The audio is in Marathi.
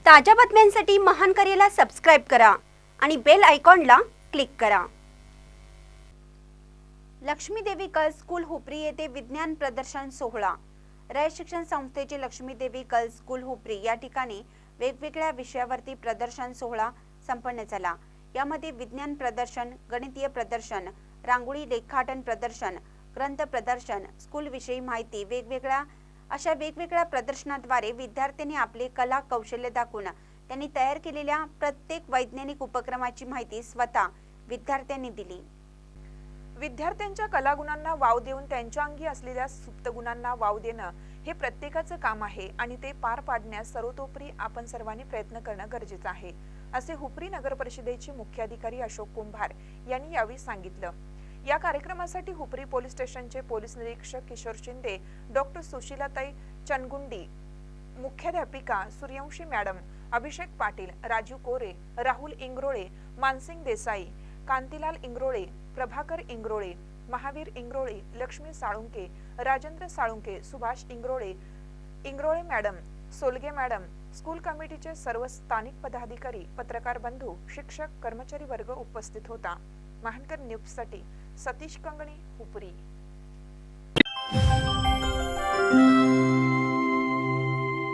ताज्या बातम्यांसाठी महान करेला सबस्क्राइब करा आणि बेल आयकॉनला क्लिक करा। लक्ष्मी देवी गर्ल्स स्कूल हुपरी येथे विज्ञान प्रदर्शन सोहळा। रयत शिक्षण संस्थेचे लक्ष्मी देवी गर्ल्स स्कूल हुपरी या ठिकाणी वेगवेगळ्या विषयावरती प्रदर्शन सोहळा संपन्न झाला। यामध्ये विज्ञान प्रदर्शन, गणितीय प्रदर्शन, रांगोळी रेखाटन प्रदर्शन, ग्रंथ प्रदर्शन, स्कूल विषयी माहिती वेगवेगळ्या प्रदर्शनाद्वारे विद्यार्थ्यांनी आपले कला कौशल्य दाखवून त्यांनी तयार केलेल्या प्रत्येक वैज्ञानिक उपक्रमाची माहिती स्वतः विद्यार्थ्यांनी दिली। विद्यार्थ्यांच्या कलागुणांना वाव देऊन त्यांच्या अंगी असलेल्या सुप्त गुणांना वाव देणं हे प्रत्येकाचं काम आहे आणि ते पार पाडण्यास सर्वतोपरी आपण सर्वांनी प्रयत्न करणं गरजेचं आहे, असे हुपरी नगर परिषदेचे मुख्याधिकारी अशोक कुंभार यांनी यावेळी सांगितलं। या कार्यक्रमासाठी हुपरी पोलीस स्टेशनचे पोलीस निरीक्षक किशोर शिंदे, डॉक्टर सुशीलाताई चनगुंडी, मुख्याध्यापिका Suryavanshi madam, Abhishek Patil, Raju Kore, Rahul Ingrole, Mansing Desai, Kantilal Ingrole, Prabhakar Ingrole, Mahavir Ingrole, Lakshmi Salunke, Rajendra Salunke, Subhash Ingrole madam, Solage madam, school कमिटीचे सर्व स्थानिक पदाधिकारी, पत्रकार बंधू, शिक्षक, कर्मचारी वर्ग उपस्थित होता। महानकर न्यूजसाठी सतीश कंगणी, हुपरी।